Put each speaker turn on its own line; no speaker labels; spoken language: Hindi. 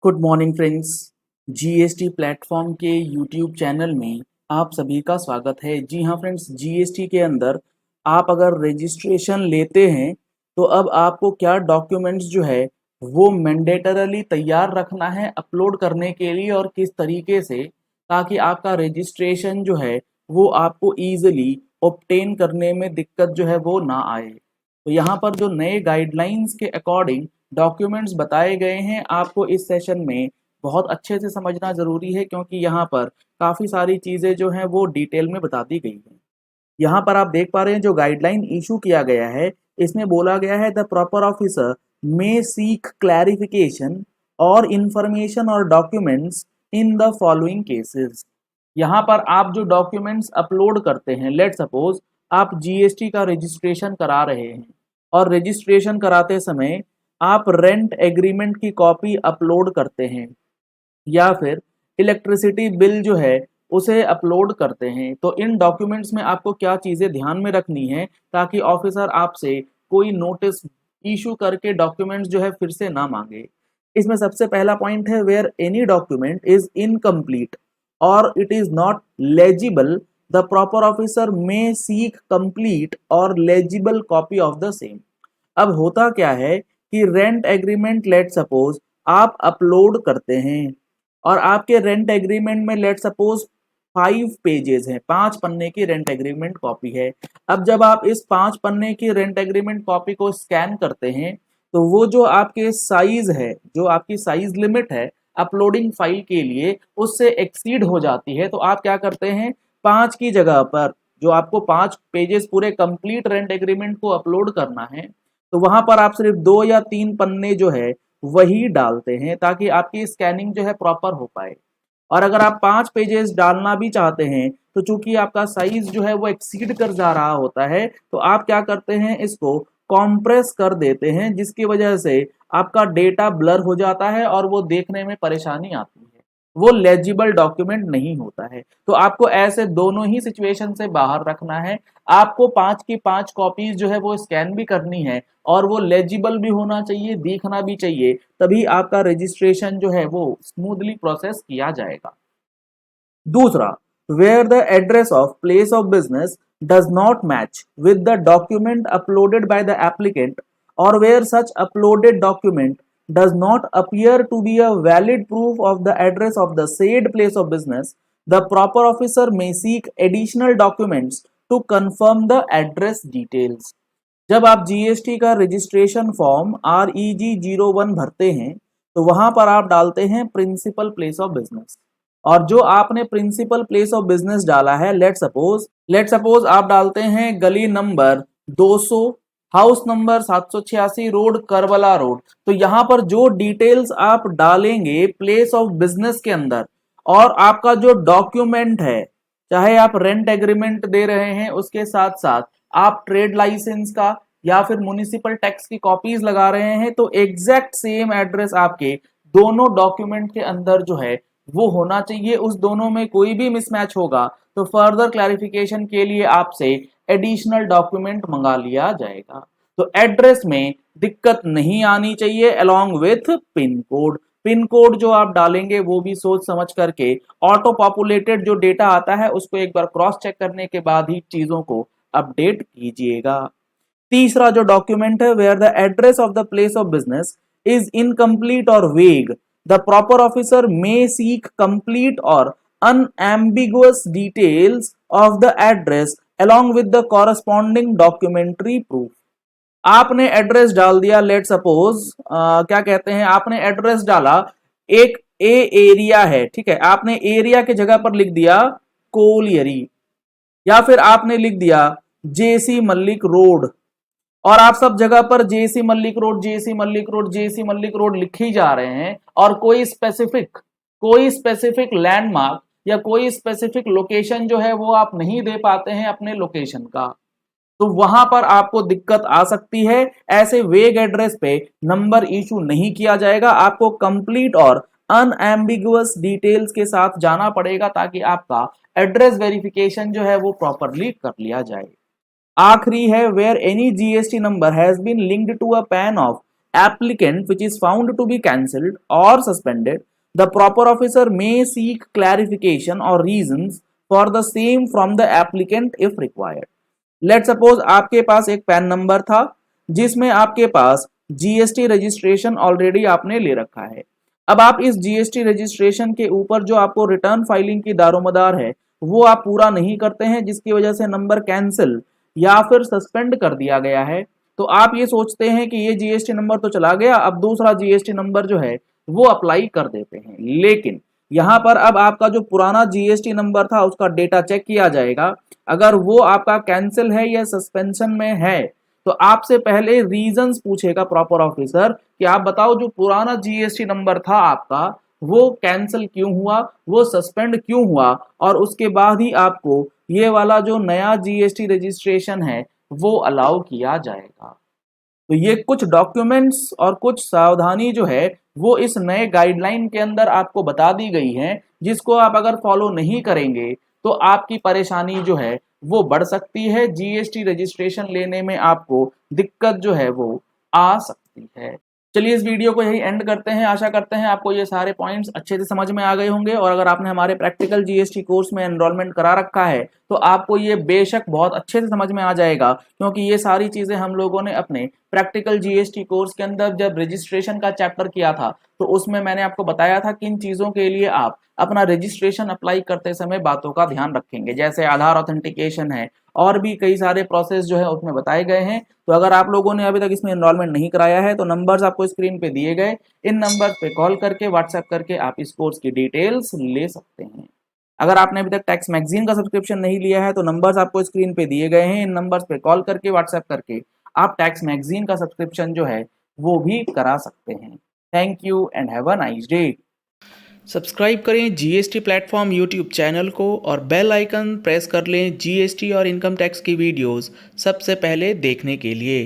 Good morning friends. GST platform के यूट्यूब चैनल में आप सभी का स्वागत है। जी हाँ फ्रेंड्स, जीएसटी के अंदर आप अगर रजिस्ट्रेशन लेते हैं तो अब आपको क्या डॉक्यूमेंट्स जो है वो मैंडेटरली तैयार रखना है अपलोड करने के लिए और किस तरीके से, ताकि आपका रजिस्ट्रेशन जो है वो आपको ईजिली ऑब्टेन करने में दिक्कत जो है वो ना आए। तो यहाँ पर जो नए गाइडलाइंस के अकॉर्डिंग डॉक्यूमेंट्स बताए गए हैं, आपको इस सेशन में बहुत अच्छे से समझना ज़रूरी है, क्योंकि यहाँ पर काफ़ी सारी चीज़ें जो हैं वो डिटेल में बता दी गई हैं। यहाँ पर आप देख पा रहे हैं जो गाइडलाइन इशू किया गया है, इसमें बोला गया है the proper officer may seek clarification और इंफॉर्मेशन और documents in the following cases. यहाँ पर आप जो डॉक्यूमेंट्स अपलोड करते हैं, लेट सपोज आप जीएसटी का रजिस्ट्रेशन करा रहे हैं और रजिस्ट्रेशन कराते समय आप रेंट एग्रीमेंट की कॉपी अपलोड करते हैं या फिर इलेक्ट्रिसिटी बिल जो है उसे अपलोड करते हैं, तो इन डॉक्यूमेंट्स में आपको क्या चीज़ें ध्यान में रखनी है ताकि ऑफिसर आपसे कोई नोटिस इशू करके डॉक्यूमेंट्स जो है फिर से ना मांगे। इसमें सबसे पहला पॉइंट है where any document is incomplete और it is not legible the proper officer may seek complete और legible copy of the same. अब होता क्या है कि रेंट एग्रीमेंट लेट सपोज आप अपलोड करते हैं और आपके रेंट एग्रीमेंट में लेट सपोज 5 पेजेस हैं, 5 पन्ने की रेंट एग्रीमेंट कॉपी है। अब जब आप इस 5 पन्ने की रेंट एग्रीमेंट कॉपी को स्कैन करते हैं तो वो जो आपके साइज है, जो आपकी साइज लिमिट है अपलोडिंग फाइल के लिए, उससे एक्सीड हो जाती है। तो आप क्या करते हैं, 5 की जगह पर जो आपको 5 पेजेस पूरे कंप्लीट रेंट एग्रीमेंट को अपलोड करना है, तो वहां पर आप सिर्फ 2 या 3 पन्ने जो है वही डालते हैं ताकि आपकी स्कैनिंग जो है प्रॉपर हो पाए। और अगर आप 5 पेजेस डालना भी चाहते हैं तो चूंकि आपका साइज जो है वो एक्सीड कर जा रहा होता है, तो आप क्या करते हैं, इसको कॉम्प्रेस कर देते हैं, जिसकी वजह से आपका डेटा ब्लर हो जाता है और वो देखने में परेशानी आती है, वो लेजिबल डॉक्यूमेंट नहीं होता है। तो आपको ऐसे दोनों ही सिचुएशन से बाहर रखना है। आपको 5 की 5 कॉपीज जो है वो स्कैन भी करनी है और वो लेजिबल भी होना चाहिए, दिखना भी चाहिए, तभी आपका रजिस्ट्रेशन जो है वो स्मूथली प्रोसेस किया जाएगा। दूसरा, where the address of place of business does not match with the document uploaded by the applicant और where such uploaded document does not appear to be a valid proof of the address of the said place of business, the proper officer may seek additional documents to confirm the address details. जब आप जीएसटी का रजिस्ट्रेशन फॉर्म REG01 भरते हैं तो वहां पर आप डालते हैं प्रिंसिपल प्लेस ऑफ बिजनेस, और जो आपने प्रिंसिपल प्लेस ऑफ बिजनेस डाला है, लेट सपोज आप डालते हैं गली number 200, house number 786, road Karbala road. तो यहाँ पर जो डिटेल्स आप डालेंगे प्लेस ऑफ बिजनेस के अंदर और आपका जो डॉक्यूमेंट है, चाहे आप रेंट एग्रीमेंट दे रहे हैं उसके साथ साथ आप ट्रेड लाइसेंस का या फिर म्युनिसिपल टैक्स की कॉपीज लगा रहे हैं, तो एग्जैक्ट सेम एड्रेस आपके दोनों डॉक्यूमेंट के अंदर जो है वो होना चाहिए। उस दोनों में कोई भी मिसमैच होगा तो फर्दर क्लैरिफिकेशन के लिए आपसे एडिशनल डॉक्यूमेंट मंगा लिया जाएगा। तो एड्रेस में दिक्कत नहीं आनी चाहिए along with pin code. Pin code जो आप डालेंगे वो भी सोच समझ करके, ऑटो पॉपुलेटेड जो डेटा आता है उसको एक बार क्रॉस चेक करने के बाद ही चीजों को अपडेट कीजिएगा। तीसरा जो डॉक्यूमेंट है, where the address of the place of business is incomplete और vague, the proper officer may seek complete और unambiguous details of the address along with the corresponding documentary proof। आपने एड्रेस डाल दिया, लेट सपोज क्या कहते हैं, आपने एड्रेस डाला एक ए एरिया है, ठीक है, आपने एरिया के जगह पर लिख दिया कोलियरी या फिर आपने लिख दिया जेसी मल्लिक रोड, और आप सब जगह पर जेसी मल्लिक रोड जेसी मल्लिक रोड जेसी मल्लिक रोड लिखे ही जा रहे हैं और कोई स्पेसिफिक लैंडमार्क या कोई स्पेसिफिक लोकेशन जो है वो आप नहीं दे पाते हैं अपने लोकेशन का, तो वहां पर आपको दिक्कत आ सकती है। ऐसे वेग एड्रेस पे नंबर इशू नहीं किया जाएगा, आपको कंप्लीट और अनएम्बिगुअस डिटेल्स के साथ जाना पड़ेगा ताकि आपका एड्रेस वेरिफिकेशन जो है वो प्रॉपरली कर लिया जाए। आखिरी है, where any GST number has been linked to a PAN of applicant which is found to be cancelled or suspended, the proper officer may seek clarification or reasons for the same from the applicant if required. Let suppose आपके पास एक पैन नंबर था जिसमें आपके पास जीएसटी रजिस्ट्रेशन ऑलरेडी आपने ले रखा है। अब आप इस जीएसटी रजिस्ट्रेशन के ऊपर जो आपको रिटर्न फाइलिंग की दारोमदार है वो आप पूरा नहीं करते हैं, जिसकी वजह से नंबर कैंसिल या फिर सस्पेंड कर दिया गया है। तो आप ये सोचते हैं कि ये जीएसटी नंबर तो चला गया, अब दूसरा जीएसटी नंबर जो है वो अप्लाई कर देते हैं। लेकिन यहाँ पर अब आपका जो पुराना जीएसटी नंबर था उसका डेटा चेक किया जाएगा। अगर वो आपका कैंसिल है या सस्पेंशन में है तो आपसे पहले रीजंस पूछेगा प्रॉपर ऑफिसर कि आप बताओ जो पुराना जीएसटी नंबर था आपका वो कैंसिल क्यों हुआ, वो सस्पेंड क्यों हुआ, और उसके बाद ही आपको ये वाला जो नया जीएसटी रजिस्ट्रेशन है वो अलाउ किया जाएगा। तो ये कुछ डॉक्यूमेंट्स और कुछ सावधानी जो है वो इस नए गाइडलाइन के अंदर आपको बता दी गई है, जिसको आप अगर फॉलो नहीं करेंगे तो आपकी परेशानी जो है वो बढ़ सकती है। जीएसटी रजिस्ट्रेशन लेने में आपको दिक्कत जो है वो आ सकती है। चलिए इस वीडियो को यही एंड करते हैं। आशा करते हैं आपको ये सारे पॉइंट्स अच्छे से समझ में आ गए होंगे, और अगर आपने हमारे प्रैक्टिकल जीएसटी कोर्स में एनरोलमेंट करा रखा है तो आपको ये बेशक बहुत अच्छे से समझ में आ जाएगा, क्योंकि ये सारी चीजें हम लोगों ने अपने प्रैक्टिकल जीएसटी कोर्स के अंदर जब रजिस्ट्रेशन का चैप्टर किया था तो उसमें मैंने आपको बताया था किन चीजों के लिए आप अपना रजिस्ट्रेशन अप्लाई करते समय बातों का ध्यान रखेंगे, जैसे आधार ऑथेंटिकेशन है और भी कई सारे प्रोसेस जो है उसमें बताए गए हैं। तो अगर आप लोगों ने अभी तक इसमें एनरोलमेंट नहीं कराया है तो नंबर्स आपको स्क्रीन पे दिए गए, इन नंबर्स पे कॉल करके व्हाट्सएप करके आप इस कोर्स की डिटेल्स ले सकते हैं। अगर आपने अभी तक टैक्स मैगजीन का सब्सक्रिप्शन नहीं लिया है तो नंबर्स आपको स्क्रीन पे दिए गए हैं, इन नंबर्स पे कॉल करके व्हाट्सएप करके आप टैक्स मैगजीन का सब्सक्रिप्शन जो है वो भी करा सकते हैं। Thank you and have a nice day. Subscribe करें जीएसटी प्लेटफॉर्म यूट्यूब चैनल को और बेल आइकन प्रेस कर लें जीएसटी और इनकम टैक्स की वीडियोस सबसे पहले देखने के लिए।